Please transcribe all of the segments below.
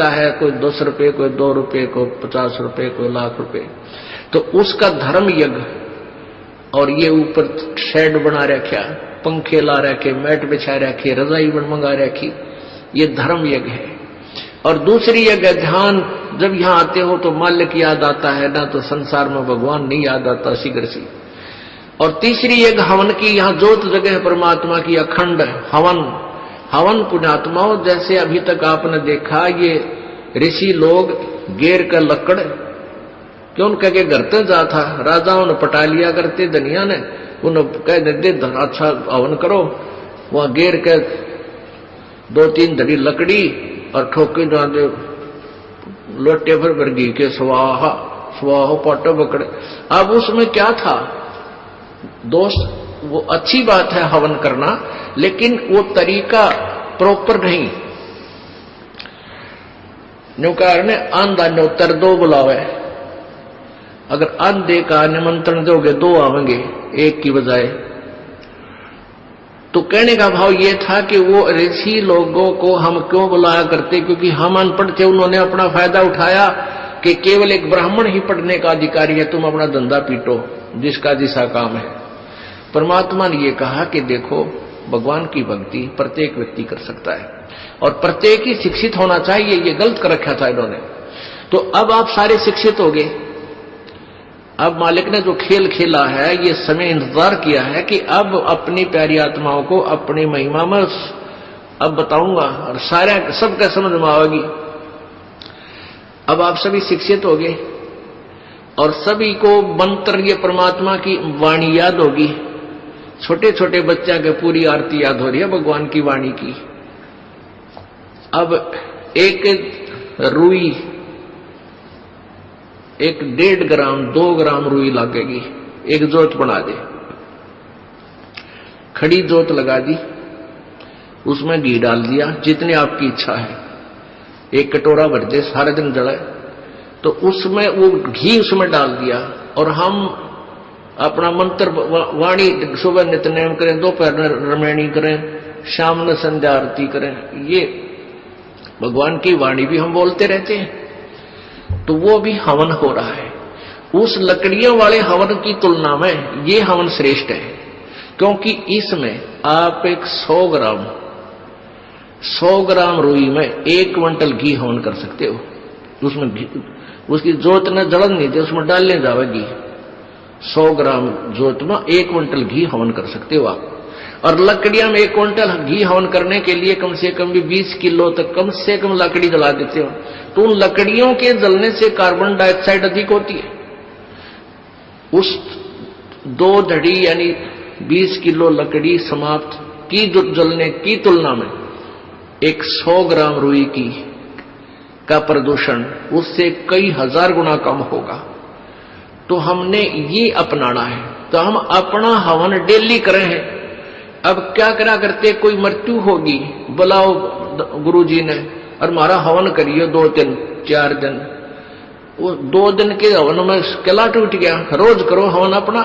देता है, कोई 10 रुपये, कोई 2 रुपये, कोई 50 रुपये, कोई लाख रुपये, तो उसका धर्म यज्ञ। और ये ऊपर शेड बना रखा, पंखे ला रखे, मैट बिछा रखे, रजाई बन मंगा रखी, ये धर्म यज्ञ है। और दूसरी यज्ञ ध्यान, जब यहां आते हो तो मालिक याद आता है, ना तो संसार में भगवान नहीं याद आता शीघ्र से। और तीसरी यज्ञ हवन की, यहां जोत जगह है परमात्मा की, अखंड हवन। हवन पुण्यात्माओं, जैसे अभी तक आपने देखा ये ऋषि लोग गेर का लकड़ क्यों कह के घर तक जा था, राजाओं ने पटा लिया करते, दुनिया ने उन्हें कह दे अच्छा हवन करो, वहां गेर के 2-3 धड़ी लकड़ी और ठोके जा दे लोटे भर घी के स्वाहा स्वाहा पाटो बकड़े। अब उसमें क्या था दोस्त, वो अच्छी बात है हवन करना, लेकिन वो तरीका प्रॉपर नहीं। न्यू कारण आंधा न्योतर 2 बुलावे, अगर आंधे का निमंत्रण दोगे 2 आवेंगे एक की बजाय। तो कहने का भाव ये था कि वो ऋषि लोगों को हम क्यों बुलाया करते, क्योंकि हम अनपढ़ थे, उन्होंने अपना फायदा उठाया कि केवल एक ब्राह्मण ही पढ़ने का अधिकारी है, तुम अपना धंधा पीटो, जिसका जिसा काम है। परमात्मा ने ये कहा कि देखो भगवान की भक्ति प्रत्येक व्यक्ति कर सकता है और प्रत्येक ही शिक्षित होना चाहिए, ये गलत कर रखा था इन्होंने। तो अब आप सारे शिक्षित हो गए। अब मालिक ने जो खेल खेला है, ये समय इंतजार किया है कि अब अपनी प्यारी आत्माओं को अपनी महिमा में अब बताऊंगा और सारे सबका समझ में आएगी। अब आप सभी शिक्षित हो गए और सभी को मंत्र, ये परमात्मा की वाणी याद होगी। छोटे छोटे बच्चा के पूरी आरती याद हो रही है भगवान की वाणी की। अब एक रुई, एक 1.5 ग्राम 2 ग्राम रुई लगेगी, एक जोत बना दे, खड़ी जोत लगा दी, उसमें घी डाल दिया जितने आपकी इच्छा है, एक कटोरा भर दे, सारा दिन जले, तो उसमें वो घी उसमें डाल दिया और हम अपना मंत्र वाणी सुबह नित्यनेम करें, दोपहर में रमैनी करें, शाम में संध्या आरती करें, ये भगवान की वाणी भी हम बोलते रहते हैं। तो वो भी हवन हो रहा है। उस लकड़ियों वाले हवन की तुलना में ये हवन श्रेष्ठ है, क्योंकि इसमें आप एक 100 ग्राम रुई में 1 क्विंटल घी हवन कर सकते हो। उसमें घी, उसकी जोत ने जलन नहीं दे, उसमें डालने जाएगी 100 ग्राम जोत में 1 क्विंटल घी हवन कर सकते हो आप। और लकड़ियां में 1 क्विंटल घी हवन करने के लिए कम से कम भी 20 किलो तक कम से कम लकड़ी जला देते हो। तो उन लकड़ियों के जलने से कार्बन डाइऑक्साइड अधिक होती है। उस 2 धड़ी यानी 20 किलो लकड़ी समाप्त की जो जलने की तुलना में एक 100 ग्राम रुई की का प्रदूषण उससे कई हजार गुना कम होगा। तो हमने ये अपनाना है, तो हम अपना हवन डेली कर रहे हैं। अब क्या करा करते, कोई मृत्यु होगी, बुलाओ गुरुजी ने और हमारा हवन करिए 2-3-4 दिन। वो 2 दिन के हवन में कैलाट उठ गया। रोज करो हवन अपना,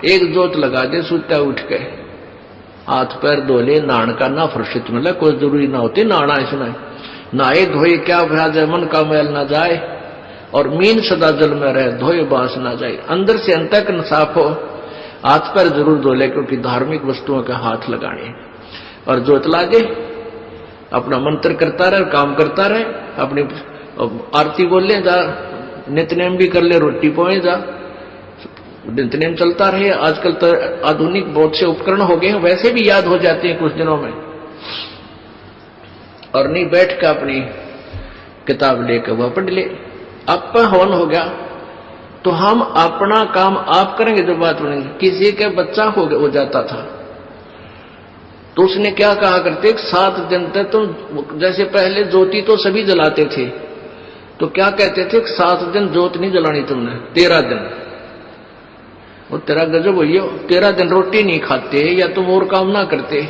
एक जोत लगा दे, सुता उठ के हाथ पैर धो ले, नहान का ना फुर्सत मिले, कोई जरूरी ना होती नहाना इसमें। नहाए धोए क्या भरा जाए, मन का मैल ना जाए और मीन सदा जल में रहे, धोए बांस ना जाए। अंदर से अंत तक साफ हो, हाथ पैर जरूर धो ले, क्योंकि धार्मिक वस्तुओं के हाथ लगाने। और जोत लागे, अपना मंत्र करता रहे, काम करता रहे, अपनी आरती बोल ले जा, नित्यनेम भी कर ले, रोटी पोए जा, नित्यनेम चलता रहे। आजकल तो आधुनिक बहुत से उपकरण हो गए हैं, वैसे भी याद हो जाते हैं कुछ दिनों में। और नहीं बैठ कर अपनी किताब लेकर वह पढ़ ले। अब हवन हो गया तो हम अपना काम आप करेंगे। जो बात बनेगी, किसी के बच्चा हो जाता था तो उसने क्या कहा करते, 7 दिन तक तुम, जैसे पहले ज्योति तो सभी जलाते थे, तो क्या कहते थे, 7 दिन ज्योत नहीं जलानी तुमने, 13 दिन। वो तेरा गजब भैया, 13 दिन रोटी नहीं खाते या तुम और काम ना करते।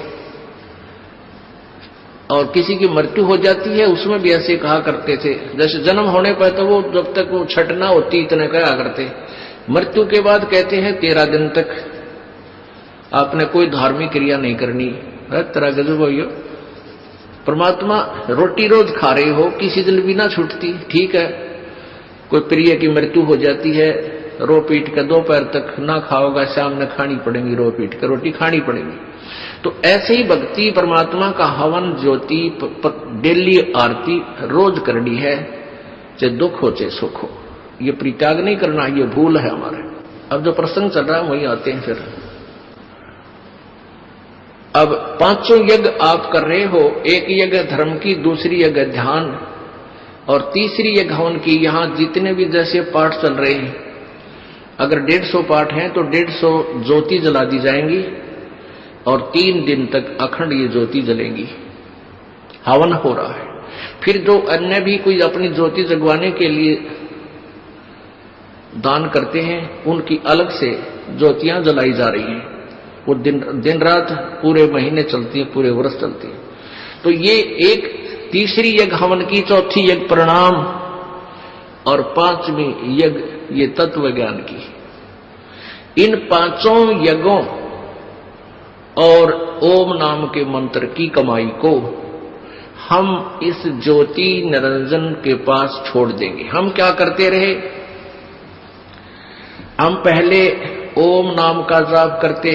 और किसी की मृत्यु हो जाती है उसमें भी ऐसे कहा करते थे। जैसे जन्म होने पर तो वो जब तक वो छठ ना होती इतने कहा करते, मृत्यु के बाद कहते हैं 13 दिन तक आपने कोई धार्मिक क्रिया नहीं करनी। तेरा गजब भैया, परमात्मा रोटी रोज खा रहे हो, किसी दिन भी ना छूटती, ठीक है, कोई प्रिय की मृत्यु हो जाती है, रो पीट कर दोपहर तक ना खाओगा, शाम में खानी पड़ेगी, रो पीट कर रोटी खानी पड़ेगी। तो ऐसे ही भक्ति परमात्मा का हवन ज्योति डेली आरती रोज करनी है, चाहे दुख हो चाहे सुख हो, ये परित्याग नहीं करना, ये भूल है हमारे। अब जो प्रसंग चल रहा है वही आते हैं फिर। अब पांचों यज्ञ आप कर रहे हो, एक यज्ञ धर्म की, दूसरी यज्ञ ध्यान, और तीसरी यज्ञ हवन की। यहां जितने भी जैसे पाठ चल रहे हैं, अगर 150 पाठ हैं तो 150 ज्योति जला दी जाएंगी और 3 दिन तक अखंड ये ज्योति जलेगी, हवन हो रहा है। फिर जो अन्य भी कोई अपनी ज्योति जगवाने के लिए दान करते हैं, उनकी अलग से ज्योतियां जलाई जा रही हैं, वो दिन रात पूरे महीने चलती है, पूरे वर्ष चलती है। तो ये एक तीसरी यज्ञ हवन की, चौथी यज्ञ प्रणाम, और 5वीं यज्ञ ये तत्व ज्ञान की। इन 5 यज्ञों और ओम नाम के मंत्र की कमाई को हम इस ज्योति निरंजन के पास छोड़ देंगे। हम क्या करते रहे, हम पहले ओम नाम का जाप करते,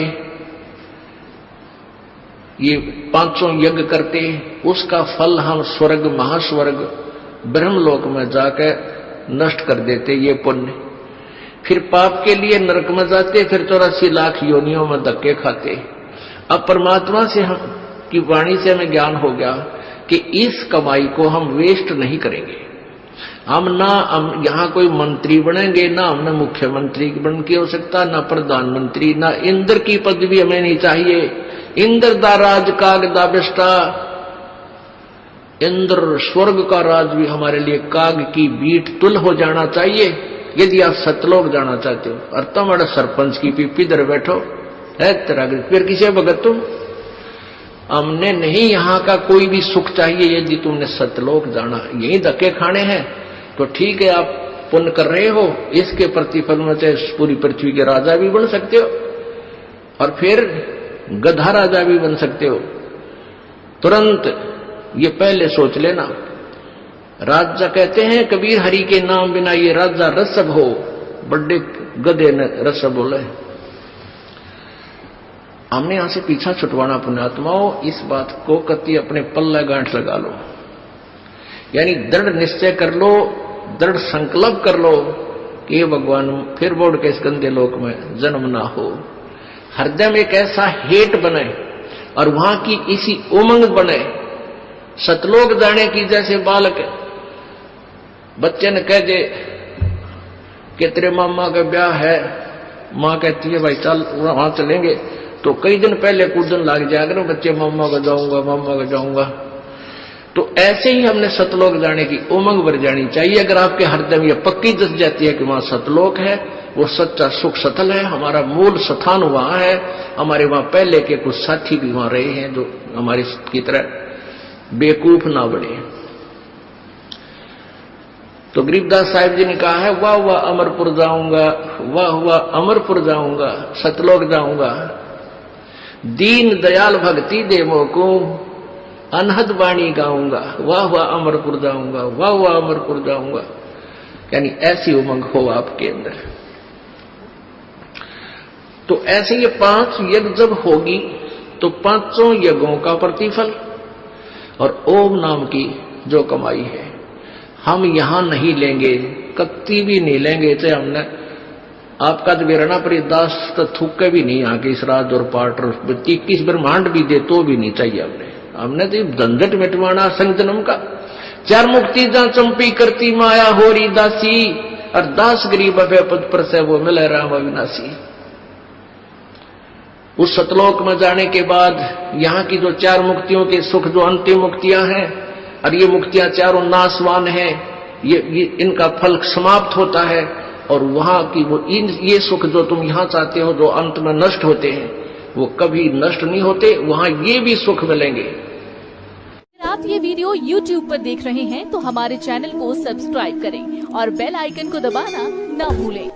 ये 5 यज्ञ करते, उसका फल हम स्वर्ग, महास्वर्ग, ब्रह्मलोक में जाकर नष्ट कर देते, ये पुण्य। फिर पाप के लिए नरक में जाते, फिर 84 लाख योनियों में धक्के खाते। अब परमात्मा से हम की वाणी से हमें ज्ञान हो गया कि इस कमाई को हम वेस्ट नहीं करेंगे। हम यहाँ कोई मंत्री बनेंगे, ना हमने मुख्यमंत्री बन के हो सकता, ना प्रधानमंत्री, ना इंद्र की पदवी हमें नहीं चाहिए। इंद्र दा राज काग दा बिष्टा, इंद्र स्वर्ग का राज भी हमारे लिए काग की बीट तुल हो जाना चाहिए। यदि आप सतलोक जाना चाहते हो, और तुम्हारा सरपंच की पीपी दर बैठो है तेरा, फिर किसे भगत तुम? हमने नहीं यहाँ का कोई भी सुख चाहिए। यदि तुमने सतलोक जाना, यही धक्के खाने हैं, तो ठीक है, आप पुण्य कर रहे हो, इसके प्रतिफल में चाहे पूरी पृथ्वी के राजा भी बन सकते हो, और फिर गधा राजा भी बन सकते हो। तुरंत ये पहले सोच लेना। राजा कहते हैं कबीर, हरि के नाम बिना ये राजा रसब हो, बड़े गधे ने रसब बोले। हमने यहां से पीछा छुटवाना पुण्यात्माओं, इस बात को कति अपने पल्ले गांठ लगा लो, यानी दृढ़ निश्चय कर लो, दृढ़ संकल्प कर लो कि हे भगवान फिर बोर्ड के इस गंदे लोक में जन्म ना हो। हृदय में एक ऐसा हेट बने और वहां की इसी उमंग बने, सतलोक जाने की। जैसे बालक बच्चे ने कह दे कि तेरे मामा का ब्याह है, मां कहती है भाई चल वहां चलेंगे, तो कई दिन पहले कूदन लग जाया करो बच्चे, मामा का जाऊंगा, मामा का जाऊंगा। तो ऐसे ही हमने सतलोक जाने की उमंग भर जानी चाहिए। अगर आपके हृदय में पक्की जस जाती है कि वहां सतलोक है, वो सच्चा सुख सतल है, हमारा मूल स्थान वहां है, हमारे वहां पहले के कुछ साथी भी वहां रहे हैं जो हमारी की तरह बेवकूफ ना बने। तो गरीबदास साहिब जी ने कहा है, वाह वाह अमरपुर जाऊंगा, वाह वाह अमरपुर जाऊंगा, सतलोक जाऊंगा, दीन दयाल भक्ति दे मोको, अनहद वाणी गाऊंगा, वाह वाह अमरपुर जाऊंगा, वाह वाह अमरपुर जाऊंगा। यानी ऐसी उमंग हो आपके अंदर। तो ऐसे ये 5 यज्ञ जब होगी तो 5 यज्ञों का प्रतिफल और ओम नाम की जो कमाई है हम यहां नहीं लेंगे, कत्ती भी नहीं लेंगे। चाहे हमने आपका तो बेरना पर दास तो थूके भी नहीं आके इस राज और पाठ और 21 ब्रह्मांड भी दे तो भी नहीं चाहिए। हमने तो झंझट मिटवाना संग जन्म का। 4 मुक्ति जहां चंपी करती माया होरी दासी, और दास गरीब अभय पद पर से वो मिले राम अविनाशी। उस सतलोक में जाने के बाद यहाँ की जो 4 मुक्तियों के सुख, जो अंतिम मुक्तियां हैं, और ये मुक्तियां चारों नाशवान हैं, ये इनका फल समाप्त होता है, और वहां की वो ये सुख जो तुम यहां चाहते हो, जो अंत में नष्ट होते हैं, वो कभी नष्ट नहीं होते, वहां ये भी सुख मिलेंगे। आप ये वीडियो YouTube पर देख रहे हैं तो हमारे चैनल को सब्सक्राइब करें और बेल आइकन को दबाना ना भूलें।